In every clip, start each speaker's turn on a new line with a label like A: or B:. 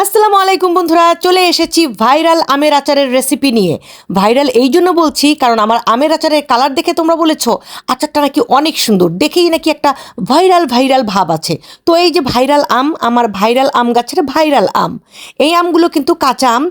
A: আসসালামু আলাইকুম বন্ধুরা, চলে এসেছি ভাইরাল আমের আচারের রেসিপি নিয়ে। ভাইরাল এই জন্য বলছি কারণ আমার আমের আচারের কালার দেখে তোমরা বলেছো আচারটা নাকি অনেক সুন্দর, দেখেই নাকি একটা ভাইরাল ভাইরাল ভাব আছে। তো এই যে ভাইরাল আম, আমার ভাইরাল আম গাছের ভাইরাল আম। এই আমগুলো কিন্তু কাঁচা আম,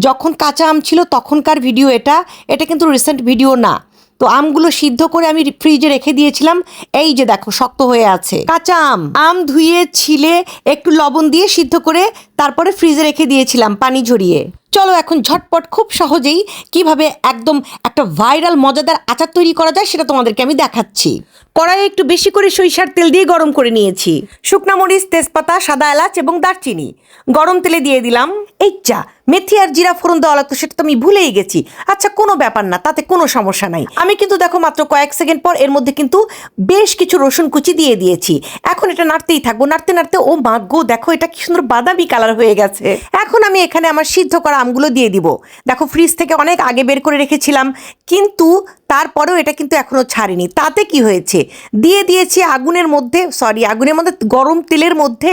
A: যখন কাঁচা আম ছিল তখনকার ভিডিও এটা কিন্তু রিসেন্ট ভিডিও না। তো আমগুলো সিদ্ধ করে আমি ফ্রিজে রেখে দিয়েছিলাম। এই যে দেখো শক্ত হয়ে আছে। কাঁচা আম আম ধুয়ে ছিলে একটু লবণ দিয়ে সিদ্ধ করে তারপরে ফ্রিজে রেখে দিয়েছিলাম পানি ঝরিয়ে। চলো এখন ঝটপট খুব সহজেই কিভাবে একদম একটা ভাইরাল মজাদার আচার তৈরি করা যায় সেটা তোমাদেরকে আমি দেখাচ্ছি। কড়াইয়ে একটু বেশি করে সরিষার তেল দিয়ে গরম করে নিয়েছি। শুকনা মরিচ, তেজপাতা, সাদা এলাচ এবং দারচিনি গরম তেলে দিয়ে দিলাম। এই চা মেথি আর জিরা ফোড়ন দেওয়া লাগতো, সেটা তো আমি ভুলেই গেছি। আচ্ছা কোনো ব্যাপার না, তাতে কোনো সমস্যা নাই। আমি কিন্তু দেখো মাত্র কয়েক সেকেন্ড পর এর মধ্যে কিন্তু বেশ কিছু রসুন কুচি দিয়ে দিয়েছি। এখন এটা নাড়তেই থাকবো, নাড়তে নাড়তে ও মা গো, দেখো এটা কি সুন্দর বাদামি কালার হয়ে গেছে। এখন আমি এখানে আমার সিদ্ধ করা আমগুলো দিয়ে দিব। দেখো ফ্রিজ থেকে অনেক আগে বের করে রেখেছিলাম, কিন্তু তারপরেও এটা কিন্তু এখনো ছাড়িনি। তাতে কি হয়েছে, দিয়ে দিয়েছি আগুনের মধ্যে গরম তেলের মধ্যে।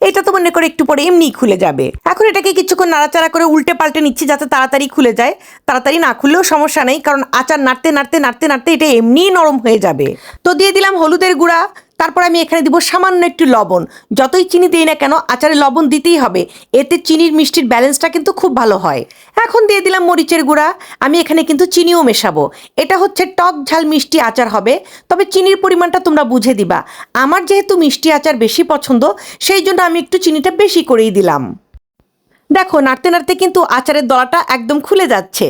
A: এটা তো মনে করে একটু পরে এমনিই খুলে যাবে। এখন এটাকে কিছুক্ষণ নাড়াচাড়া করে উল্টে পাল্টে নিচ্ছি যাতে তাড়াতাড়ি খুলে যায়। তাড়াতাড়ি না খুললেও সমস্যা নেই, কারণ আচার নাড়তে নাড়তে নাড়তে নাড়তে এটা এমনিই নরম হয়ে যাবে। তো দিয়ে দিলাম হলুদের গুঁড়া, তারপর আমি এখানে দিব সামান্য একটু লবণ। যতই চিনি দিই না কেন আচারে লবণ দিতেই হবে, এতে চিনির মিষ্টির ব্যালেন্সটা কিন্তু খুব ভালো হয়। এখন দিয়ে দিলাম মরিচের গুঁড়া। আমি এখানে কিন্তু চিনিও মেশাবো। এটা হচ্ছে টক ঝাল মিষ্টি আচার হবে, তবে চিনির পরিমাণটা তোমরা বুঝে দিবা। আমার যেহেতু মিষ্টি আচার বেশি পছন্দ, সেই জন্য আমি একটু চিনিটা বেশি করেই দিলাম। দেখো নাড়তে নাড়তে কিন্তু আচারের দলাটা একদম খুলে যাচ্ছে।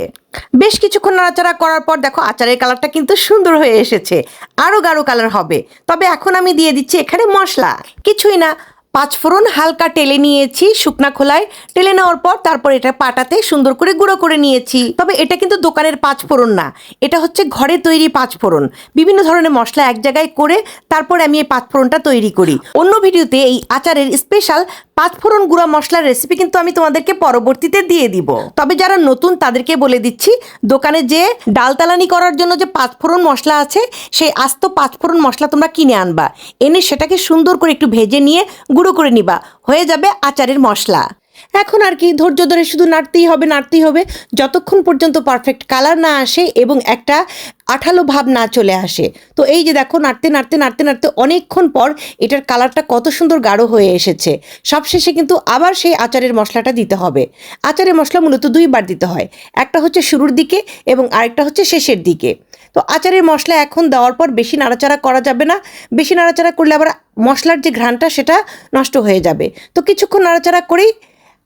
A: বেশ কিছুক্ষণ নাড়াচাড়া করার পর দেখো আচারের কালারটা কিন্তু সুন্দর হয়ে এসেছে, আরও গাঢ় কালার হবে। তবে এখন আমি দিয়ে দিচ্ছি এখানে মশলা। কিছুই না, পাঁচফোড়ন হালকা টেলে নিয়েছি শুকনা খোলায়। টেলে নেওয়ার পর তারপর এটা পাটাতে সুন্দর করে গুঁড়ো করে নিয়েছি। তবে এটা কিন্তু দোকানের পাঁচফোড়ন না, এটা হচ্ছে ঘরে তৈরি পাঁচফোড়ন। বিভিন্ন ধরনের মশলা এক জায়গায় করে তারপর আমি এই পাঁচফোড়নটা তৈরি করি। অন্য ভিডিওতে এই আচারের স্পেশাল পাঁচফোড়ন গুঁড়া মশলার রেসিপি কিন্তু আমি তোমাদেরকে পরবর্তীতে দিয়ে দিব। তবে যারা নতুন তাদেরকে বলে দিচ্ছি, দোকানে যে ডালতালানি করার জন্য যে পাঁচফোড়ন মশলা আছে, সেই আস্ত পাঁচফোড়ন মশলা তোমরা কিনে আনবা। এনে সেটাকে সুন্দর করে একটু ভেজে নিয়ে গুঁড়ো করে নিবা, হয়ে যাবে আচারের মশলা। এখন আর কি ধৈর্য ধরে শুধু নাড়তেই হবে যতক্ষণ পর্যন্ত পারফেক্ট কালার না আসে এবং একটা আঠালো ভাব না চলে আসে। তো এই যে দেখো নাড়তে নাড়তে নাড়তে নাড়তে অনেকক্ষণ পর এটার কালারটা কত সুন্দর গাঢ় হয়ে এসেছে। সবশেষে কিন্তু আবার সেই আচারের মশলাটা দিতে হবে। আচারের মশলা মূলত দুইবার দিতে হয়, একটা হচ্ছে শুরুর দিকে এবং আরেকটা হচ্ছে শেষের দিকে। তো আচারের মশলা এখন দেওয়ার পর বেশি নাড়াচাড়া করা যাবে না, বেশি নাড়াচাড়া করলে আবার মশলার যে ঘ্রাণটা সেটা নষ্ট হয়ে যাবে। তো কিছুক্ষণ নাড়াচাড়া করেই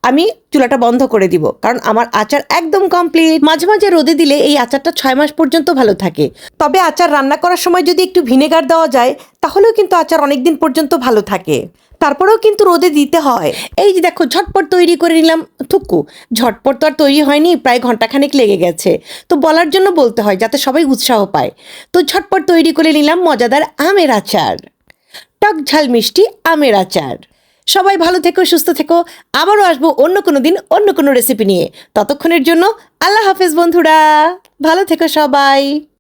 A: আমি চুলাটা বন্ধ করে দিব, কারণ আমার আচার একদম কমপ্লিট। মাঝে মাঝে রোদে দিলে এই আচারটা 6 মাস পর্যন্ত ভালো থাকে। তবে আচার রান্না করার সময় যদি একটু ভিনেগার দেওয়া যায় তাহলেও কিন্তু আচার অনেক দিন পর্যন্ত ভালো থাকে। তারপরেও কিন্তু রোদে দিতে হয়। এই যে দেখো ঝটপট তৈরি করে নিলাম। থুকু ঝটপট তো আর তৈরি হয়নি, প্রায় ঘন্টাখানেক লেগে গেছে। তো বলার জন্য বলতে হয় যাতে সবাই উৎসাহ পায়। তো ঝটপট তৈরি করে নিলাম মজাদার আমের আচার, টক ঝাল মিষ্টি আমের আচার। সবাই ভালো থেকো, সুস্থ থেকো। আবারও আসবো অন্য কোনো দিন অন্য কোনো রেসিপি নিয়ে। ততক্ষণের জন্য আল্লাহ হাফেজ বন্ধুরা, ভালো থেকো সবাই।